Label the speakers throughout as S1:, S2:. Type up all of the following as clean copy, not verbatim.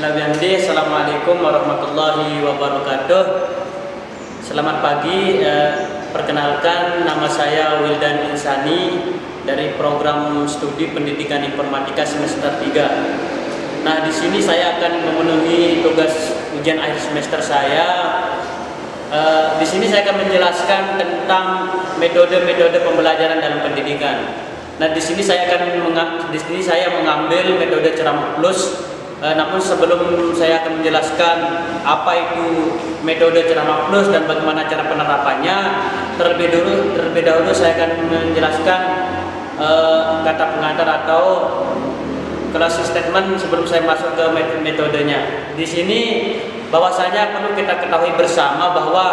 S1: Assalamualaikum warahmatullahi wabarakatuh. Selamat pagi. Perkenalkan, nama saya Wildan Insani dari program studi pendidikan informatika semester 3. Nah, di sini saya akan memenuhi tugas ujian akhir semester saya. Di sini saya akan menjelaskan tentang metode-metode pembelajaran dalam pendidikan. Nah, di sini saya mengambil metode ceramah plus. Namun sebelum saya akan menjelaskan apa itu metode ceramah plus dan bagaimana cara penerapannya, terlebih dahulu saya akan menjelaskan kata pengantar atau closing statement sebelum saya masuk ke metodenya. Di sini bahwasanya perlu kita ketahui bersama bahwa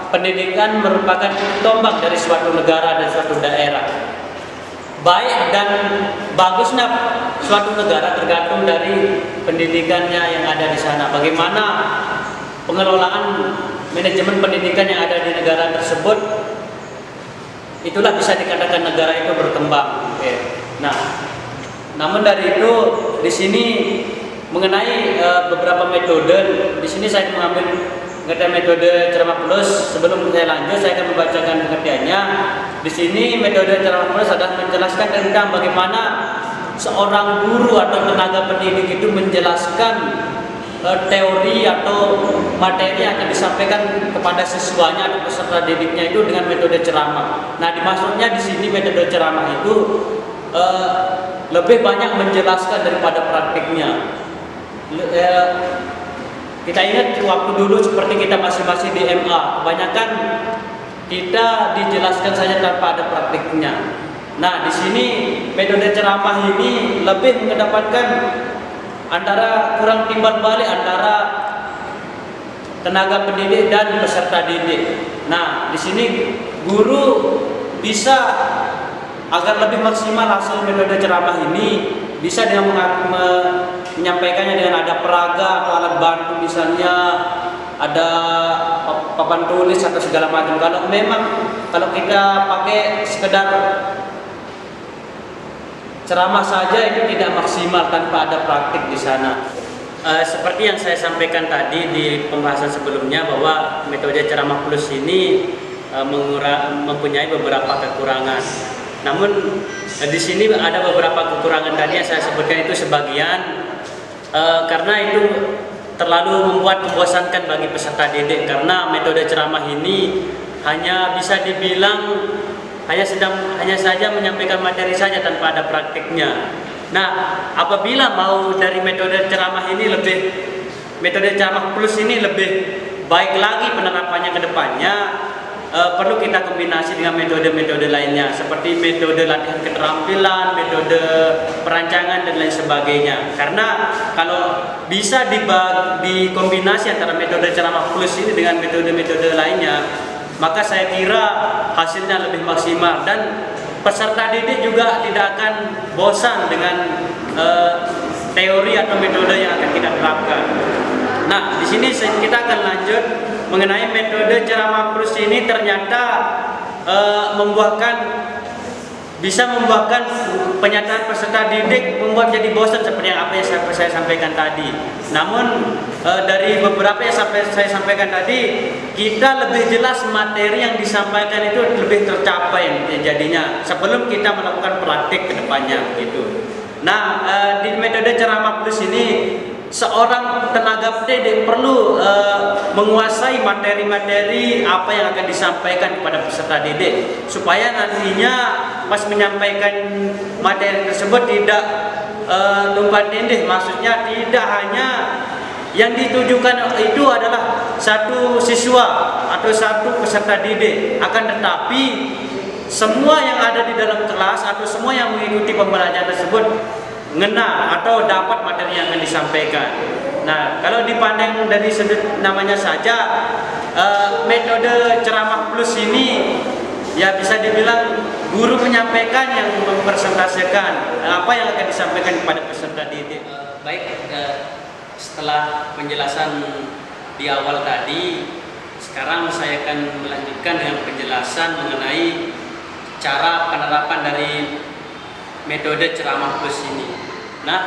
S1: pendidikan merupakan tombak dari suatu negara dan suatu daerah. Baik dan bagusnya suatu negara tergantung dari pendidikannya yang ada di sana. Bagaimana pengelolaan manajemen pendidikan yang ada di negara tersebut, itulah bisa dikatakan negara itu berkembang. Nah, namun dari itu di sini mengenai beberapa metode, di sini saya mengambil metode ceramah plus. Sebelum saya lanjut, saya akan membacakan pengertiannya. Di sini metode ceramah plus adalah menjelaskan tentang bagaimana seorang guru atau tenaga pendidik itu menjelaskan teori atau materi yang akan disampaikan kepada siswanya atau peserta didiknya itu dengan metode ceramah. Nah, dimaksudnya di sini metode ceramah itu lebih banyak menjelaskan daripada praktiknya. Kita ingat waktu dulu seperti kita masih di MA, kebanyakan kita dijelaskan saja tanpa ada praktiknya. Nah, di sini metode ceramah ini lebih mengedepankan antara kurang timbal balik antara tenaga pendidik dan peserta didik. Nah, di sini guru bisa agar lebih maksimal hasil metode ceramah ini bisa dengan menyampaikannya dengan ada peraga atau alat bantu, misalnya ada papan tulis atau segala macam. Kalau kita pakai sekedar ceramah saja itu tidak maksimal tanpa ada praktik di sana. Seperti yang saya sampaikan tadi di pembahasan sebelumnya bahwa metode ceramah plus ini mempunyai beberapa kekurangan. Namun di sini ada beberapa kekurangan tadi yang saya sebutkan itu sebagian karena itu terlalu membuat membosankan bagi peserta didik, karena metode ceramah ini hanya bisa dibilang hanya saja menyampaikan materi saja tanpa ada praktiknya. Nah, apabila mau dari metode ceramah plus ini lebih baik lagi penerapannya ke depannya, perlu kita kombinasi dengan metode-metode lainnya seperti metode latihan keterampilan, metode perancangan dan lain sebagainya. Karena kalau bisa dikombinasi antara metode ceramah plus ini dengan metode-metode lainnya, maka saya kira hasilnya lebih maksimal dan peserta didik juga tidak akan bosan dengan teori atau metode yang akan kita terapkan. Nah, di sini kita akan lanjut mengenai metode ceramah plus ini ternyata bisa membuahkan penyataan peserta didik membuat jadi bosan seperti apa yang saya sampaikan tadi. Namun dari beberapa yang saya sampaikan tadi, kita lebih jelas materi yang disampaikan itu lebih tercapai jadinya sebelum kita melakukan praktik ke depannya gitu. Nah, di metode ceramah plus ini seorang tenaga pendidik perlu menguasai materi-materi apa yang akan disampaikan kepada peserta didik supaya nantinya pas menyampaikan materi tersebut tidak tumpang tindih. Maksudnya tidak hanya yang ditujukan itu adalah satu siswa atau satu peserta didik, akan tetapi semua yang ada di dalam kelas atau semua yang mengikuti pembelajaran tersebut ngena atau dapat materi yang akan disampaikan. Nah, kalau dipandang dari sudut namanya saja, metode ceramah plus ini ya bisa dibilang guru menyampaikan yang mempresentasikan apa yang akan disampaikan kepada peserta didik. Setelah penjelasan di awal tadi, sekarang saya akan melanjutkan dengan penjelasan mengenai cara penerapan dari metode ceramah plus ini. Nah,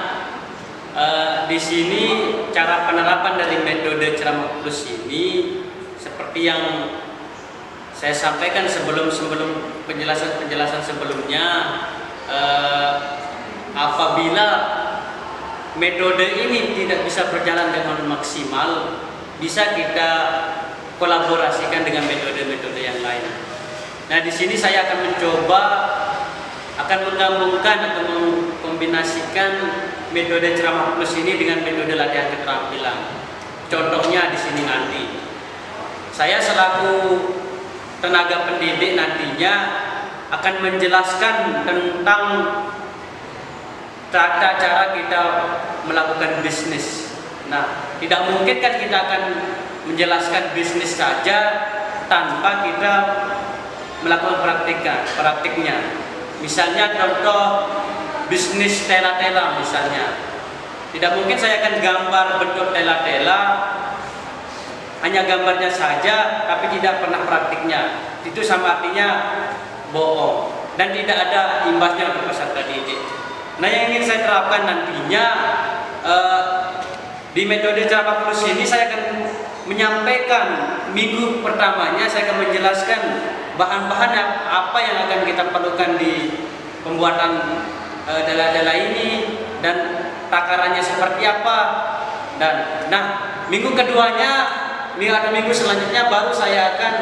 S1: Di sini cara penerapan dari metode ceramah plus ini seperti yang saya sampaikan sebelum penjelasan sebelumnya, apabila metode ini tidak bisa berjalan dengan maksimal, bisa kita kolaborasikan dengan metode-metode yang lain. Nah, di sini saya akan mencoba menggabungkan atau mengkombinasikan metode ceramah plus ini dengan metode latihan keterampilan. Contohnya di sini nanti, saya selaku tenaga pendidik nantinya akan menjelaskan tentang tata cara kita melakukan bisnis. Nah, tidak mungkin kan kita akan menjelaskan bisnis saja tanpa kita melakukan praktiknya. Misalnya contoh bisnis tela-tela misalnya. Tidak mungkin saya akan gambar bentuk tela-tela, hanya gambarnya saja tapi tidak pernah praktiknya. Itu sama artinya bohong dan tidak ada imbasnya untuk peserta didik. Nah, yang ingin saya terapkan nantinya di metode ceramah plus ini, saya akan menyampaikan minggu pertamanya, saya akan menjelaskan bahan-bahan apa yang akan kita perlukan di pembuatan tela-tela ini dan takarannya seperti apa. Dan nah, minggu keduanya atau minggu selanjutnya baru saya akan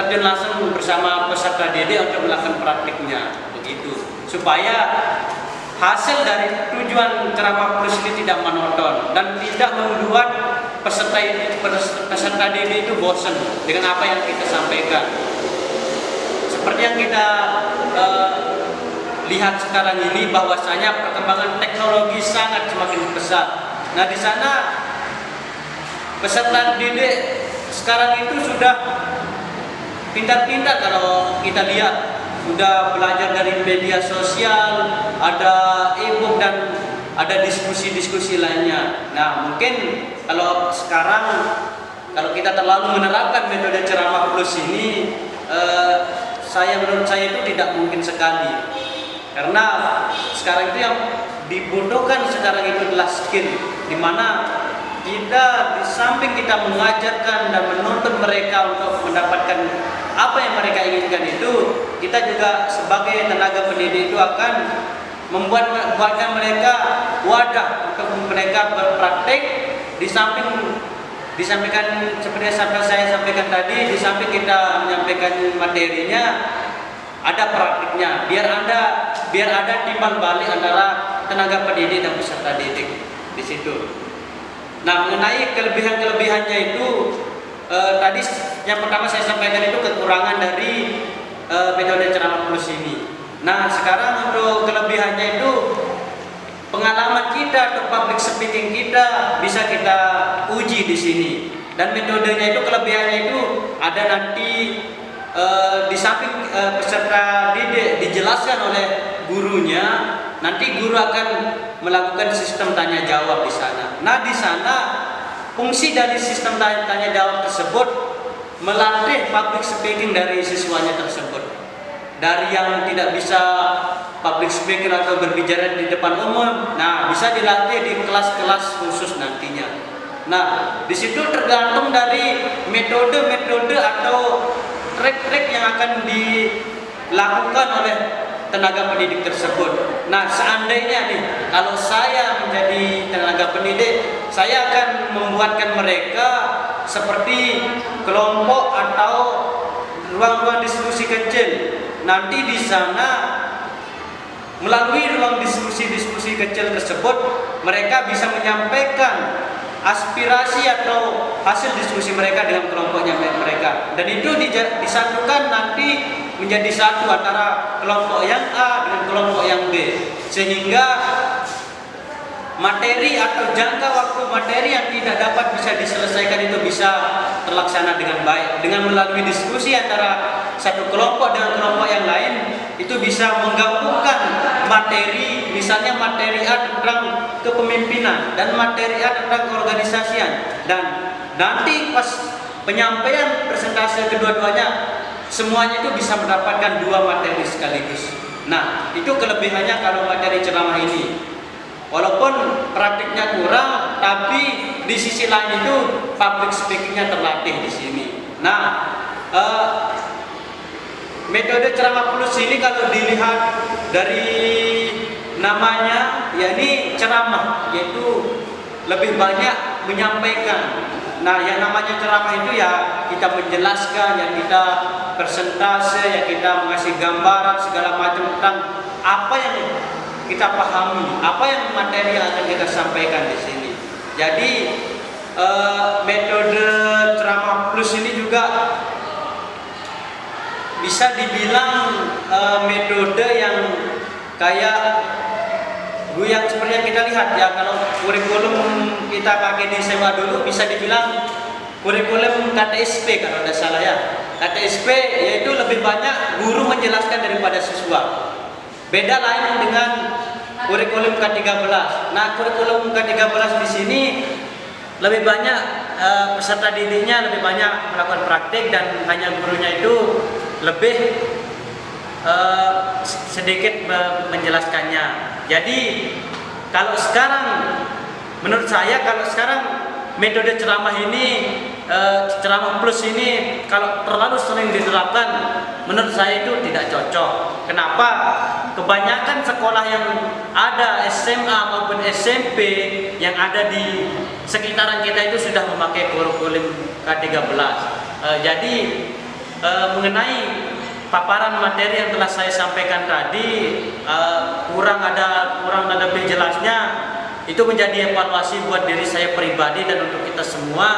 S1: terjun langsung bersama peserta didik untuk melakukan praktiknya, begitu, supaya hasil dari tujuan ceramah plus ini tidak monoton dan tidak membuat peserta didik itu bosan dengan apa yang kita sampaikan. Seperti yang kita lihat sekarang ini, bahwasanya perkembangan teknologi sangat semakin pesat. Nah, di sana peserta didik sekarang itu sudah pintar-pintar kalau kita lihat. Sudah belajar dari media sosial, ada e-book dan ada diskusi-diskusi lainnya. Nah, mungkin kalau sekarang kalau kita terlalu menerapkan metode ceramah plus ini, menurut saya itu tidak mungkin sekali. Karena sekarang itu yang dibutuhkan sekarang itu adalah skill, di mana kita di samping kita mengajarkan dan menuntut mereka untuk mendapatkan apa yang mereka inginkan itu, kita juga sebagai tenaga pendidik itu akan membuatkan mereka wadah untuk mereka berpraktek. Disampaikan seperti yang saya sampaikan tadi, di samping kita menyampaikan materinya, ada praktiknya, biar ada timbal balik antara tenaga pendidik dan peserta didik di situ. Nah, mengenai kelebihannya itu, tadi yang pertama saya sampaikan itu kekurangan dari metode ceramah plus ini. Nah, sekarang untuk kelebihannya itu, pengalaman kita atau public speaking kita bisa kita uji di sini. Dan metodenya itu, kelebihannya itu ada nanti di samping peserta didik dijelaskan oleh gurunya, nanti guru akan melakukan sistem tanya jawab di sana. Nah, di sana fungsi dari sistem tanya jawab tersebut melatih public speaking dari siswanya tersebut. Dari yang tidak bisa public speaking atau berbicara di depan umum, nah bisa dilatih di kelas-kelas khusus nantinya. Nah, di situ tergantung dari metode-metode atau trik-trik yang akan dilakukan oleh tenaga pendidik tersebut. Nah, seandainya nih, kalau saya menjadi tenaga pendidik, saya akan membuatkan mereka seperti kelompok atau ruang-ruang diskusi kecil. Nanti di sana melalui ruang diskusi-diskusi kecil tersebut, mereka bisa menyampaikan aspirasi atau hasil diskusi mereka dengan kelompoknya mereka, dan itu disatukan nanti menjadi satu antara kelompok yang A dengan kelompok yang B, sehingga materi atau jangka waktu materi yang tidak dapat bisa diselesaikan itu bisa terlaksana dengan baik. Dengan melalui diskusi antara satu kelompok dengan kelompok yang lain, itu bisa menggabungkan materi, misalnya materi A tentang kepemimpinan dan materi A tentang keorganisasian, dan nanti pas penyampaian presentasi kedua-duanya semuanya itu bisa mendapatkan dua materi sekaligus. Nah, itu kelebihannya kalau materi ceramah ini. Walaupun praktiknya kurang, tapi di sisi lain itu public speakingnya terlatih di sini. Nah, metode ceramah plus ini kalau dilihat dari namanya, ya ini ceramah, yaitu lebih banyak menyampaikan. Nah, yang namanya ceramah itu ya kita menjelaskan, yang kita persentase, yang kita mengasih gambaran segala macam tentang apa yang kita pahami, apa yang materi yang akan kita sampaikan di sini. Jadi metode ceramah plus ini juga bisa dibilang metode yang kayak yang seperti yang kita lihat ya, kalau kurikulum kita pakai di SMA dulu bisa dibilang kurikulum KTSP kalau tidak salah ya. KTSP yaitu lebih banyak guru menjelaskan daripada siswa. Beda lain dengan kurikulum K13. Nah, kurikulum K13 di sini lebih banyak peserta didiknya lebih banyak melakukan praktik dan hanya gurunya itu lebih sedikit menjelaskannya. Jadi kalau sekarang menurut saya kalau sekarang metode ceramah ini ceramah plus ini kalau terlalu sering diterapkan menurut saya itu tidak cocok. Kenapa? Kebanyakan sekolah yang ada SMA maupun SMP yang ada di sekitaran kita itu sudah memakai kurikulum K13. Jadi mengenai paparan materi yang telah saya sampaikan tadi kurang ada lebih jelasnya, itu menjadi evaluasi buat diri saya pribadi dan untuk kita semua.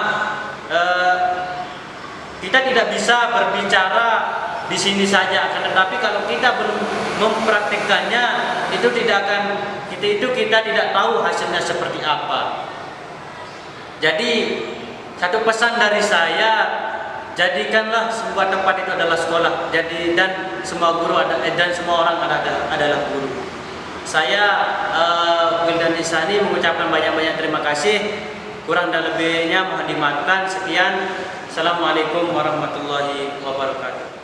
S1: Kita tidak bisa berbicara di sini saja, tetapi kalau kita belum mempraktikkannya kita tidak tahu hasilnya seperti apa. Jadi satu pesan dari saya, jadikanlah sebuah tempat itu adalah sekolah. Jadi dan semua guru dan semua orang adalah guru. Saya Wildan Insani mengucapkan banyak-banyak terima kasih. Kurang dan lebihnya mohon dimaafkan. Sekian. Assalamualaikum warahmatullahi wabarakatuh.